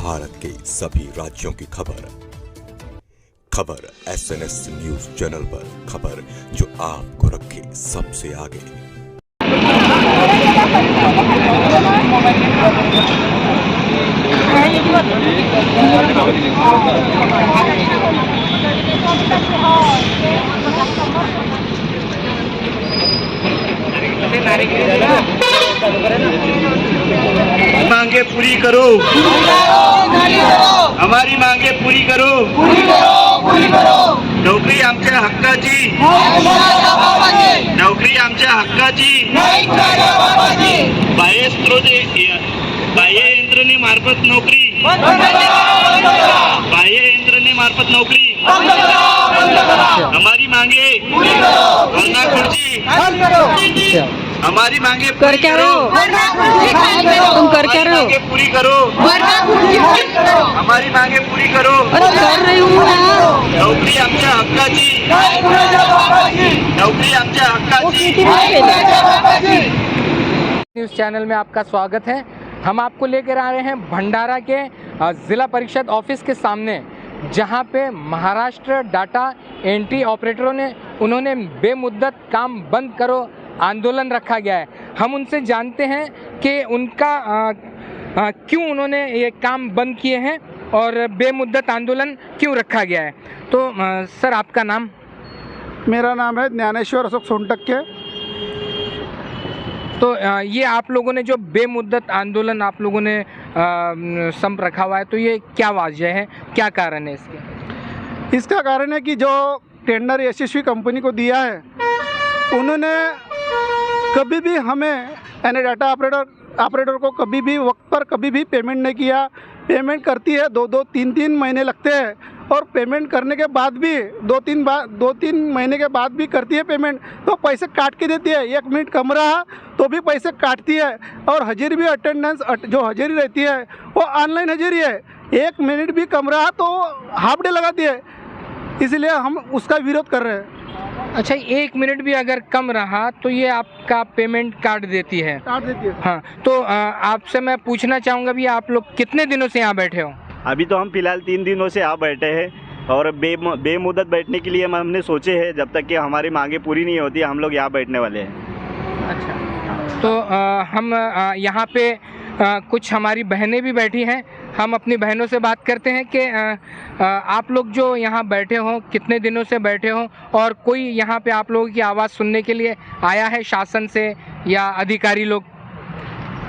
भारत के सभी राज्यों की खबर SNS न्यूज चैनल पर, खबर जो आपको रखे सबसे आगे। मांगे पूरी करो, हमारी मांगे पूरी करो, नोकरी आमच्या हक्काची, नोकरी आमच्या हक्काची, बाह्य यंत्रणे मार्फत नोकरी, बाह्य यंत्रणे मार्फत नोकरी, हमारी मांगे वरना खुर्ची, हमारी मांगे कर क्या रहे हो? तुम कर क्या रहे हो? पूरी करो, हमारी मांगे पूरी करो। अरे कर रही हूँ नोकरी आमच्या हक्काची, नोकरी आमच्या हक्काची। न्यूज़ चैनल में आपका स्वागत है। हम आपको लेकर आ रहे हैं भंडारा के ज़िला परिषद ऑफिस के सामने, जहां पे महाराष्ट्र डाटा एंट्री ऑपरेटरों ने उन्होंने बेमुद्दत काम बंद करो आंदोलन रखा गया है। हम उनसे जानते हैं कि उनका क्यों उन्होंने ये काम बंद किए हैं और बेमुद्दत आंदोलन क्यों रखा गया है। तो सर, आपका नाम? मेरा नाम है ज्ञानेश्वर अशोक सोनटक्के। तो ये आप लोगों ने जो बेमुद्दत आंदोलन आप लोगों ने संप रखा हुआ है, तो ये क्या वजह है, क्या कारण है इसके? इसका कारण है कि जो टेंडर यशस्वी कंपनी को दिया है, उन्होंने कभी भी हमें यानी डाटा ऑपरेटर को कभी भी वक्त पर कभी भी पेमेंट नहीं किया। पेमेंट करती है 2-3 महीने लगते हैं, और पेमेंट करने के बाद भी 2-3 महीने के बाद भी करती है पेमेंट, तो पैसे काट के देती है। 1 मिनट कम रहा तो भी पैसे काटती है, और हाजिरी भी अटेंडेंस जो हाजिरी रहती है वो ऑनलाइन हाजिरी है। 1 मिनट भी कम रहा तो हाफ डे लगाती है, इसलिए हम उसका विरोध कर रहे हैं। अच्छा, 1 मिनट भी अगर कम रहा तो ये आपका पेमेंट काट देती है? काट देती है। हाँ, तो आपसे मैं पूछना चाहूँगा भी, आप लोग कितने दिनों से यहाँ बैठे हो? अभी तो हम फिलहाल 3 दिनों से यहाँ बैठे हैं, और बेमुद्दत बैठने के लिए हमने सोचे हैं, जब तक कि हमारी मांगे पूरी नहीं होती हम लोग यहाँ बैठने वाले हैं। अच्छा, तो हम यहाँ पे कुछ हमारी बहनें भी बैठी हैं। हम अपनी बहनों से बात करते हैं कि आप लोग जो यहाँ बैठे हो, कितने दिनों से बैठे हो, और कोई यहाँ पे आप लोगों की आवाज़ सुनने के लिए आया है शासन से या अधिकारी लोग?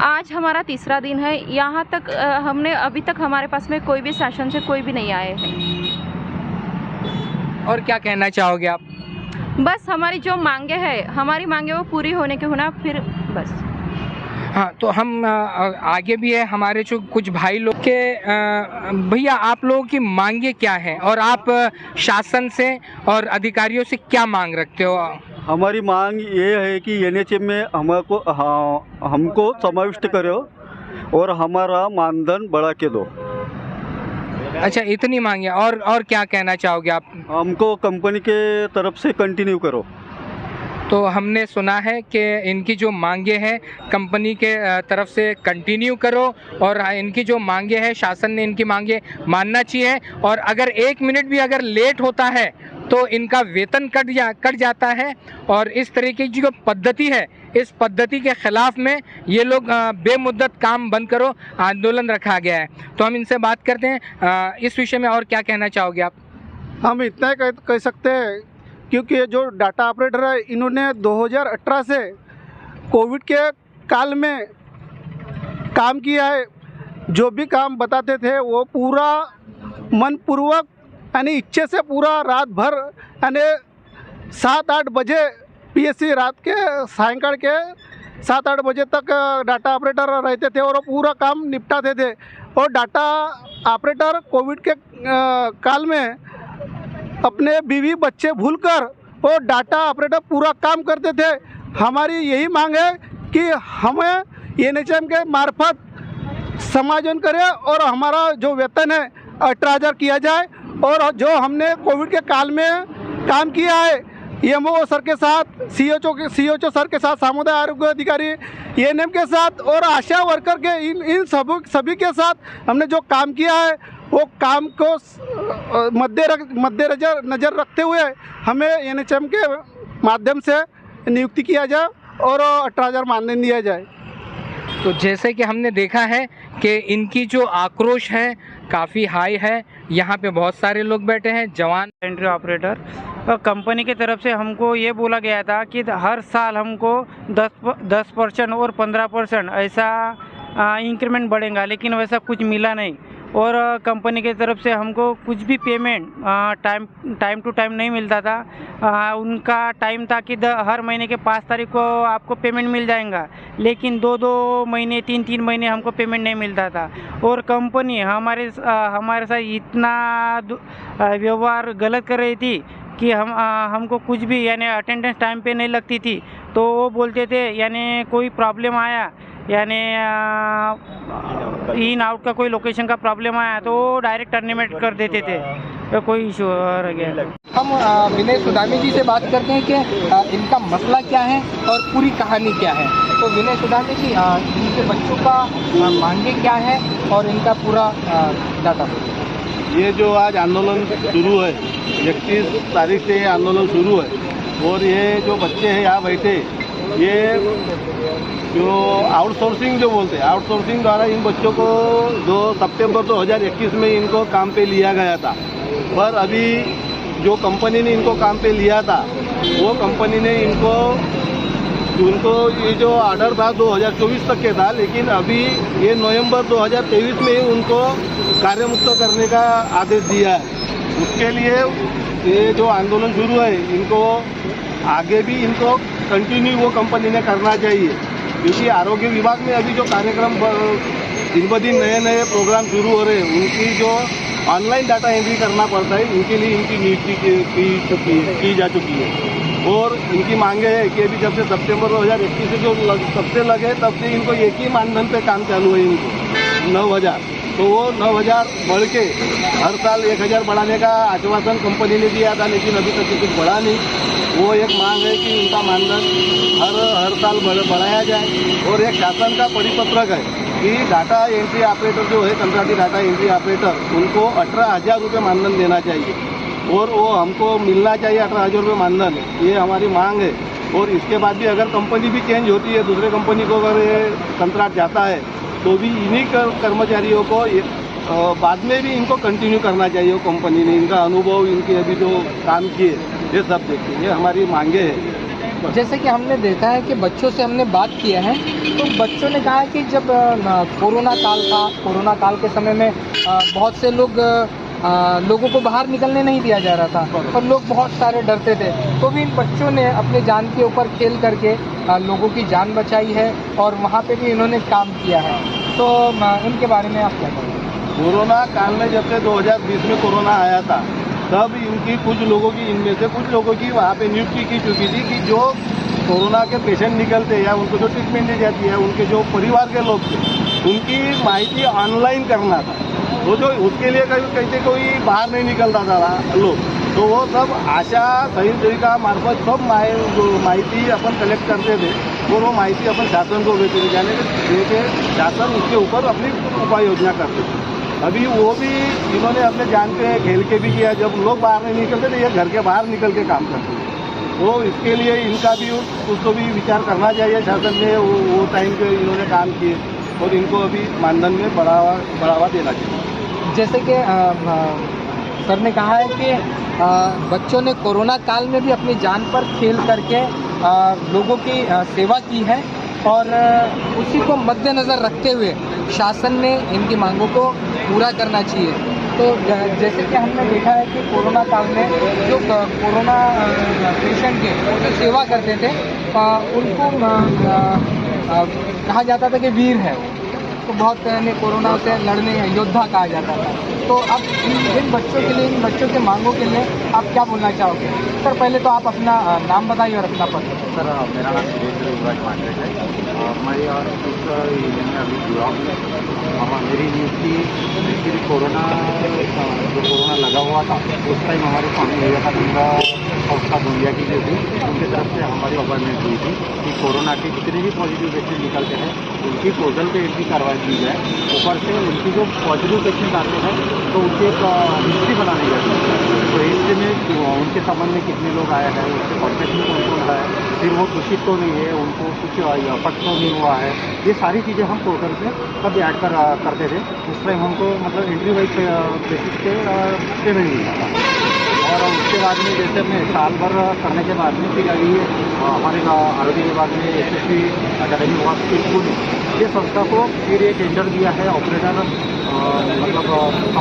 आज हमारा तीसरा दिन है। यहाँ तक हमने अभी तक हमारे पास में कोई भी शासन से कोई भी नहीं आए हैं। और क्या कहना चाहोगे आप? बस हमारी जो मांगे है, हमारी मांगे वो पूरी होने के होना, फिर बस। हाँ, तो हम आगे भी है हमारे जो कुछ भाई लोग के। भैया, आप लोगों की मांगे क्या है, और आप शासन से और अधिकारियों से क्या मांग रखते हो? हमारी मांग ये है कि NHM में हमको समाविष्ट करो और हमारा मानधन बढ़ा के दो। अच्छा, इतनी मांगे? और क्या कहना चाहोगे आप? हमको कंपनी के तरफ से कंटिन्यू करो। तो हमने सुना है कि इनकी जो मांगे हैं कंपनी के तरफ से कंटिन्यू करो, और इनकी जो मांगे हैं शासन ने इनकी मांगे मानना चाहिए, और अगर 1 मिनट भी अगर लेट होता है तो इनका वेतन कट जाता है। और इस तरीके की जो पद्धति है, इस पद्धति के ख़िलाफ़ में ये लोग बेमुद्दत काम बंद करो आंदोलन रखा गया है। तो हम इनसे बात करते हैं इस विषय में। और क्या कहना चाहोगे आप? हम इतना ही कह सकते हैं, क्योंकि ये जो डाटा ऑपरेटर है, इन्होंने 2018 से कोविड के काल में काम किया है। जो भी काम बताते थे वो पूरा मनपूर्वक यानी इच्छे से पूरा रात भर यानी 7-8 बजे PSC रात के सायंकाल के 7-8 बजे तक डाटा ऑपरेटर रहते थे और वो पूरा काम निपटाते थे। और डाटा ऑपरेटर कोविड के काल में अपने बीवी बच्चे भूलकर वो डाटा ऑपरेटर पूरा काम करते थे। हमारी यही मांग है कि हमें NHM के मार्फत समायोजन करें और हमारा जो वेतन है 18,000 किया जाए, और जो हमने कोविड के काल में काम किया है EMO सर के साथ, CHO सर के साथ, सामुदायिक आरोग्य अधिकारी ANM के साथ और आशा वर्कर के इन सभी के साथ हमने जो काम किया है वो काम को मद्देनजर रखते हुए हमें NHM के माध्यम से नियुक्ति किया जाए और 18,000 मानधन दिया जाए। तो जैसे कि हमने देखा है कि इनकी जो आक्रोश है काफ़ी हाई है। यहाँ पे बहुत सारे लोग बैठे हैं, जवान एंट्री ऑपरेटर। कंपनी की तरफ से हमको ये बोला गया था कि हर साल हमको 10% और 15% ऐसा इंक्रीमेंट बढ़ेगा, लेकिन वैसा कुछ मिला नहीं। और कंपनी की तरफ से हमको कुछ भी पेमेंट टाइम टू टाइम नहीं मिलता था। उनका टाइम था कि हर महीने के 5 तारीख को आपको पेमेंट मिल जाएगा, लेकिन 2 महीने 3 महीने हमको पेमेंट नहीं मिलता था। और कंपनी हमारे साथ इतना व्यवहार गलत कर रही थी कि हमको कुछ भी यानी अटेंडेंस टाइम पे नहीं लगती थी। तो वो बोलते थे यानी कोई प्रॉब्लम आया, यानी इन आउट का कोई लोकेशन का प्रॉब्लम आया तो डायरेक्ट टर्मिनेट कर देते थे, तो कोई इशू रह गया। हम विनय सुदामी जी से बात करते हैं कि इनका मसला क्या है और पूरी कहानी क्या है। तो विनय सुदामी जी, इनके बच्चों का मांगे क्या है और इनका पूरा डाटा। ये जो आज आंदोलन शुरू है, 31 तारीख से ये आंदोलन शुरू है और ये जो बच्चे हैं यहाँ बैठे, ये जो आउटसोर्सिंग जो बोलते हैं, आउटसोर्सिंग द्वारा इन बच्चों को 2 सितंबर 2021 में इनको काम पे लिया गया था। पर अभी जो कंपनी ने इनको काम पे लिया था वो कंपनी ने उनको ये जो ऑर्डर था 2024 तक के था, लेकिन अभी ये नवंबर 2023 में ही उनको कार्यमुक्त करने का आदेश दिया है। उसके लिए ये जो आंदोलन शुरू है, इनको आगे भी इनको कंटिन्यू वो कंपनी ने करना चाहिए, क्योंकि आरोग्य विभाग में अभी जो कार्यक्रम दिन ब दिन नए प्रोग्राम शुरू हो रहे हैं, उनकी जो ऑनलाइन डाटा एंट्री करना पड़ता है, इनके लिए इनकी नियुक्ति की जा चुकी है। और इनकी मांगे है कि अभी जब से सितंबर 2021 से जो तब से लगे तब से इनको एक ही मानधन पे काम चालू है, इनको 9,000। तो वो 9,000 बढ़ के हर साल 1,000 बढ़ाने का आश्वासन कंपनी ने दिया था, लेकिन अभी तक कुछ बढ़ा नहीं। वो एक मांग है कि उनका मानधन हर साल बढ़ाया जाए। और एक शासन का परिपत्रक है कि डाटा एंट्री ऑपरेटर जो है, कंट्राटी डाटा एंट्री ऑपरेटर, उनको 18,000 रुपये मानधन देना चाहिए और वो हमको मिलना चाहिए 18,000 रुपये मानधन। ये हमारी मांग है। और इसके बाद भी अगर कंपनी भी चेंज होती है, दूसरे कंपनी को अगर ये कंट्रैक्ट जाता है, तो भी इन्हीं कर्मचारियों को बाद में भी इनको कंटिन्यू करना चाहिए। कंपनी ने इनका अनुभव, इनके अभी जो काम किए, ये सब देखिए, ये हमारी मांगे हैं। जैसे कि हमने देखा है कि बच्चों से हमने बात किया है, तो बच्चों ने कहा है कि जब कोरोना काल था, कोरोना काल के समय में बहुत से लोगों को बाहर निकलने नहीं दिया जा रहा था और लोग बहुत सारे डरते थे। तो भी इन बच्चों ने अपने जान के ऊपर खेल करके लोगों की जान बचाई है और वहाँ पे भी इन्होंने काम किया है। तो इनके बारे में आप क्या कहेंगे? कोरोना काल में जब से 2020 में कोरोना आया था, तब इनकी इनमें से कुछ लोगों की वहाँ पे नियुक्ति की चुकी थी कि जो कोरोना के पेशेंट निकलते या उनको जो ट्रीटमेंट दी जाती है, उनके जो परिवार के लोग थे, उनकी माहिती ऑनलाइन करना था। तो जो उसके लिए कैसे कोई बाहर नहीं निकलता था लोग, तो वो सब आशा स्वयं सेविका मार्फत सब माहिती अपन कलेक्ट करते थे और वो माहिती अपन शासन को देते थे, यानी कि शासन उसके ऊपर अपनी उपाय योजना करते थे। अभी वो भी इन्होंने अपने जान पे खेल के भी किया। जब लोग बाहर नहीं निकलते थे, ये घर के बाहर निकल के काम करते थे। तो इसके लिए इनका भी उसको भी विचार करना चाहिए। शासन ने वो टाइम पे इन्होंने काम किए और इनको अभी मानधन में बढ़ावा देना चाहिए। जैसे कि सर ने कहा है कि बच्चों ने कोरोना काल में भी अपनी जान पर खेल करके लोगों की सेवा की है और उसी को मद्देनज़र रखते हुए शासन ने इनकी मांगों को पूरा करना चाहिए। तो जैसे कि हमने देखा है कि कोरोना काल में जो कोरोना पेशेंट के जो सेवा करते थे, उनको कहा जाता था कि वीर है। आपको बहुत पहले कोरोना से लड़ने योद्धा कहा जाता था, तो अब इन बच्चों के लिए, इन बच्चों के मांगों के लिए आप क्या बोलना चाहोगे? सर पहले तो आप अपना नाम बताइए और अपना पद। सर मेरा नाम सुरेंद्र युवराज मांडरे है। मैं यार इस इवेंट में अभी जुड़ा हूँ। मेरी न्यूज़ की एक्चुअली कोरोना जो कोरोना लगा हुआ था उस टाइम हमारे स्वामी विवेकानंद संस्था दुनिया की जो थी उनकी तरफ से हमारी अपॉइंटमेंट हुई थी कि कोरोना के जितने भी पॉजिटिव पेशेंट निकलते हैं उनकी पोर्टल पे एंट्री करवा दी जाए। ऊपर से उनकी जो पॉजिटिव पेशेंट आते हैं तो उनकी एक हिस्ट्री बनानी जाती है। तो हिस्ट्री में उनके संबंध में कितने लोग आए हैं, उनके कॉन्टेक्ट में कौन कौन है, फिर वो दूषित तो नहीं है, उनको कुछ अफेक्ट तो नहीं हुआ है, ये सारी चीज़ें हम पोर्टल पे कब ऐड करते थे। उस टाइम हमको मतलब एंट्री वाइज बेसिस पे पेमेंट मिलता था। और उसके बाद में जैसे हमने साल भर करने के बाद में फिर अभी हमारे आरोग्य विभाग में SSC अकेडमी हुआ स्कूल ये संस्था को फिर एक टेंडर दिया है ऑपरेटर मतलब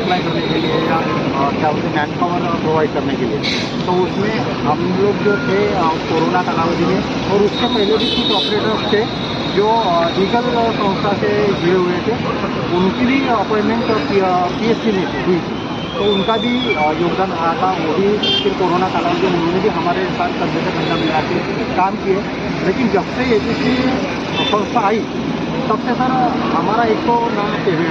अप्लाई करने के लिए या क्या बोलते हैं मैन पावर प्रोवाइड करने के लिए। तो उसमें हम लोग जो थे कोरोना कालावधि में और उससे पहले भी कुछ ऑपरेटर्स थे जो लीगल संस्था से जुड़े हुए थे, उनकी भी अपॉइंटमेंट PSC में हुई थी, तो उनका भी योगदान रहा था। वो भी फिर कोरोना कालावधि में उन्होंने भी हमारे साथ कंधे से कंधा मिला के काम किए। लेकिन जब से SSC संस्था आई तब से सर हमारा एक तो ना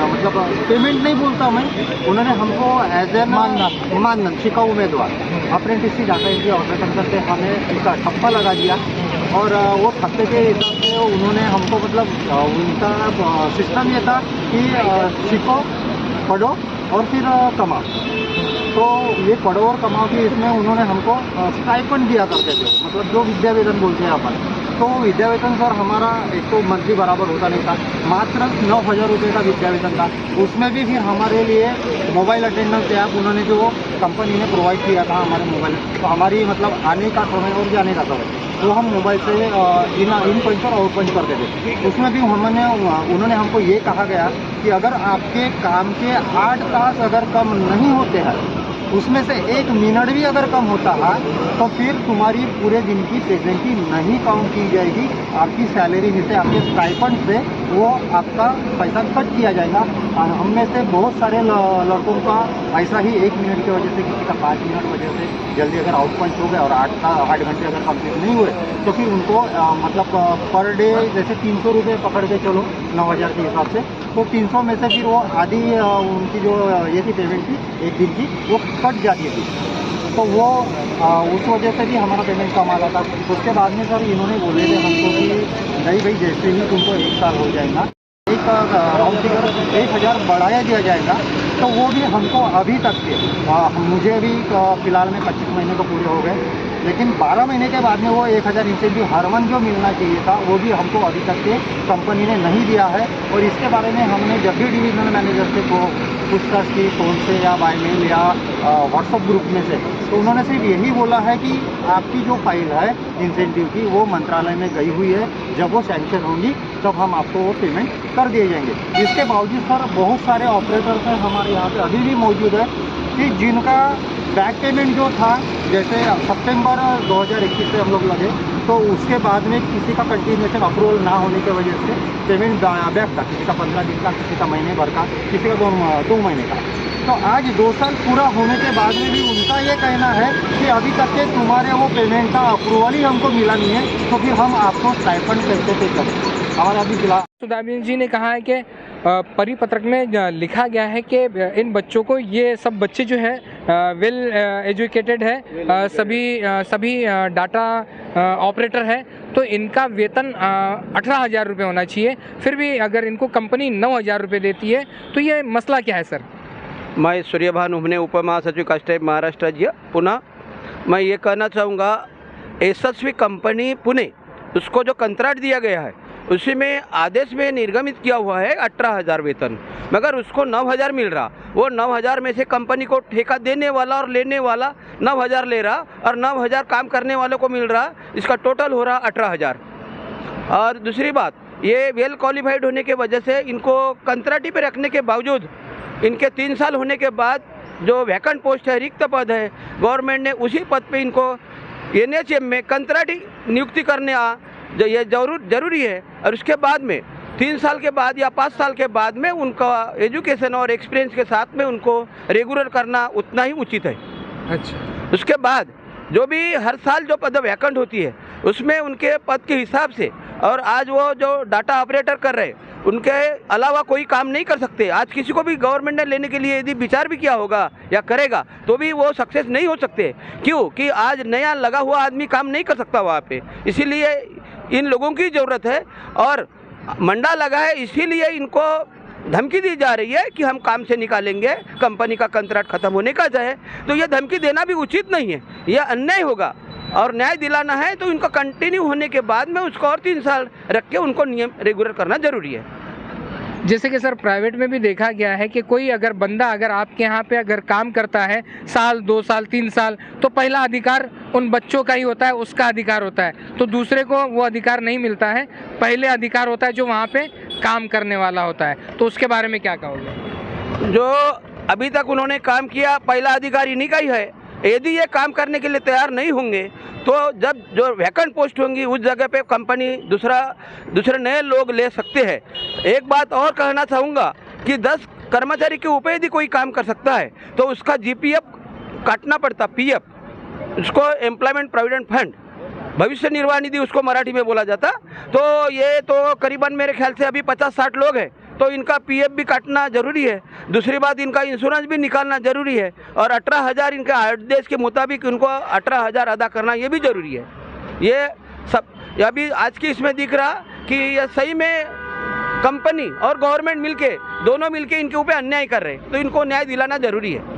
मतलब पेमेंट नहीं बोलता मैं, उन्होंने हमको एज एन मानधन शिकाऊ उम्मीदवार अप्रेंटिस की डाटा एंट्री ऑपरेटर करते हमें इसका ठप्पा लगा दिया। और वो ठप्पे के हिसाब से उन्होंने हमको मतलब उनका सिस्टम ये था कि सीखो पढ़ो और फिर कमाओ। तो ये पढ़ो और कमाओ की इसमें उन्होंने हमको स्टाइपेंड दिया करते थे, मतलब जो विद्या वेतन बोलते हैं अपन। तो विद्या वेतन सर हमारा एक तो मंथली बराबर होता नहीं था, मात्र 9,000 रुपये का विद्या वेतन था। उसमें भी फिर हमारे लिए मोबाइल अटेंडेंस ऐप उन्होंने जो कंपनी ने प्रोवाइड किया था हमारे मोबाइल, तो हमारी मतलब आने का समय और जाने का समय वो हम मोबाइल से इन पंच और आउट पंच करते थे। उसमें भी उन्होंने हमको ये कहा गया कि अगर आपके काम के 8 तास अगर कम नहीं होते हैं, उसमें से 1 मिनट भी अगर कम होता है तो फिर तुम्हारी पूरे दिन की प्रेजेंटी नहीं काउंट की जाएगी, आपकी सैलरी में से आपके स्टाइपेंड से वो आपका पैसा कट किया जाएगा। और हम में से बहुत सारे लड़कों का ऐसा ही 1 मिनट की वजह से, किसी का 5 मिनट की वजह से जल्दी अगर आउट पंच हो गए और 8 घंटे अगर कंप्लीट नहीं हुए तो फिर उनको मतलब पर डे जैसे 300 रुपये पकड़ के चलो 9,000 के हिसाब से, तो 300 में से फिर वो आधी उनकी जो ये थी पेमेंट थी एक दिन की वो कट जाती थी। तो वो उस वजह से भी हमारा पेमेंट कम आ रहा था। उसके बाद में सर इन्होंने बोले थे हमको कि नहीं भाई जैसे ही तुमको 1 साल हो जाएगा एक राउंड फिगर 1,000 बढ़ाया दिया जाएगा। तो वो भी हमको अभी तक के मुझे अभी फ़िलहाल में 25 महीने को पूरे हो गए, लेकिन 12 महीने के बाद में वो 1,000 इंसेंटिव हर मंथ जो मिलना चाहिए था वो भी हमको अभी तक के कंपनी ने नहीं दिया है। और इसके बारे में हमने जब भी डिविजनल मैनेजर से को पूछताछ की फ़ोन से या बाय मेल या व्हाट्सअप ग्रुप में से, तो उन्होंने सिर्फ यही बोला है कि आपकी जो फाइल है इंसेंटिव की वो मंत्रालय में गई हुई है, जब वो सैंक्शन होंगी तब हम आपको वो पेमेंट कर दिए जाएंगे। इसके बावजूद सर बहुत सारे ऑपरेटर्स हैं हमारे यहाँ पे अभी भी मौजूद है कि जिनका बैक पेमेंट जो था, जैसे सितंबर 2021 से हम लोग लगे तो उसके बाद में किसी का कंटिन्यूएशन अप्रूवल ना होने की वजह से पेमेंट बैक था, किसी का 15 दिन का, किसी का महीने भर का, किसी का 2 महीने का। तो आज 2 साल पूरा होने के बाद में भी उनका ये कहना है कि अभी तक के तुम्हारे वो पेमेंट का अप्रूवल ही हमको मिला नहीं है, तो फिर हम आपको स्टाइपेंड कैसे पे करें। और अभी फिलहाल सुदाबिन जी ने कहा है कि परिपत्रक में लिखा गया है कि इन बच्चों को, ये सब बच्चे जो है वेल एजुकेटेड है, सभी डाटा ऑपरेटर है, तो इनका वेतन 18,000 रुपये होना चाहिए। फिर भी अगर इनको कंपनी 9,000 रुपये देती है तो ये मसला क्या है सर? मैं सूर्यभान उमने उप महासचिव कास्ट महाराष्ट्र राज्य पुणे। मैं ये कहना चाहूँगा यशस्वी कंपनी पुणे, उसको जो कंट्रैक्ट दिया गया है उसी में आदेश में निर्गमित किया हुआ है 18,000 वेतन, मगर उसको 9,000 मिल रहा। वो 9,000 में से कंपनी को ठेका देने वाला और लेने वाला 9,000 ले रहा और 9,000 काम करने वालों को मिल रहा, इसका टोटल हो रहा 18,000। और दूसरी बात, ये वेल क्वालिफाइड होने के वजह से इनको कंट्रैक्टी पे रखने के बावजूद इनके 3 साल होने के बाद जो वैकेंट पोस्ट है, रिक्त पद है, गवर्नमेंट ने उसी पद पे इनको NHM में कंट्रैक्टी नियुक्ति करने जो ये जरूरी है। और उसके बाद में 3 साल के बाद या 5 साल के बाद में उनका एजुकेशन और एक्सपीरियंस के साथ में उनको रेगुलर करना उतना ही उचित है। अच्छा, उसके बाद जो भी हर साल जो पद वैकेंट होती है उसमें उनके पद के हिसाब से, और आज वो जो डाटा ऑपरेटर कर रहे हैं उनके अलावा कोई काम नहीं कर सकते। आज किसी को भी गवर्नमेंट ने लेने के लिए यदि विचार भी किया होगा या करेगा तो भी वो सक्सेस नहीं हो सकते। क्यों कि आज नया लगा हुआ आदमी काम नहीं कर सकता वहाँ पे, इसीलिए इन लोगों की ज़रूरत है। और मंडा लगा है इसीलिए इनको धमकी दी जा रही है कि हम काम से निकालेंगे, कंपनी का कंट्रैक्ट खत्म होने का जाए। तो ये धमकी देना भी उचित नहीं है, यह अन्याय होगा। और न्याय दिलाना है तो इनको कंटिन्यू होने के बाद में उसको और 3 साल रख के उनको नियम रेगुलर करना जरूरी है। जैसे कि सर प्राइवेट में भी देखा गया है कि कोई अगर बंदा अगर आपके यहाँ पे अगर काम करता है साल 2 साल 3 साल तो पहला अधिकार उन बच्चों का ही होता है, उसका अधिकार होता है, तो दूसरे को वो अधिकार नहीं मिलता है। पहले अधिकार होता है जो वहाँ पे काम करने वाला होता है, तो उसके बारे में क्या कहोगे? जो अभी तक उन्होंने काम किया पहला अधिकार इन्हीं का ही है। यदि ये काम करने के लिए तैयार नहीं होंगे तो जब जो वैकेंट पोस्ट होंगी उस जगह पे कंपनी दूसरे नए लोग ले सकते हैं। एक बात और कहना चाहूँगा कि 10 कर्मचारी के ऊपर यदि कोई काम कर सकता है तो उसका GPF काटना पड़ता, PF, उसको एम्प्लॉयमेंट प्रोविडेंट फंड, भविष्य निर्वाह निधि उसको मराठी में बोला जाता। तो ये तो करीबन मेरे ख्याल से अभी 50-60 लोग हैं, तो इनका PF भी काटना जरूरी है। दूसरी बात इनका इंश्योरेंस भी निकालना जरूरी है, और 18,000 इनका आदेश के मुताबिक उनको 18,000 अदा करना ये भी जरूरी है। ये सब अभी आज की इसमें दिख रहा कि ये सही में कंपनी और गवर्नमेंट मिलके दोनों मिलके इनके ऊपर अन्याय कर रहे हैं, तो इनको न्याय दिलाना जरूरी है।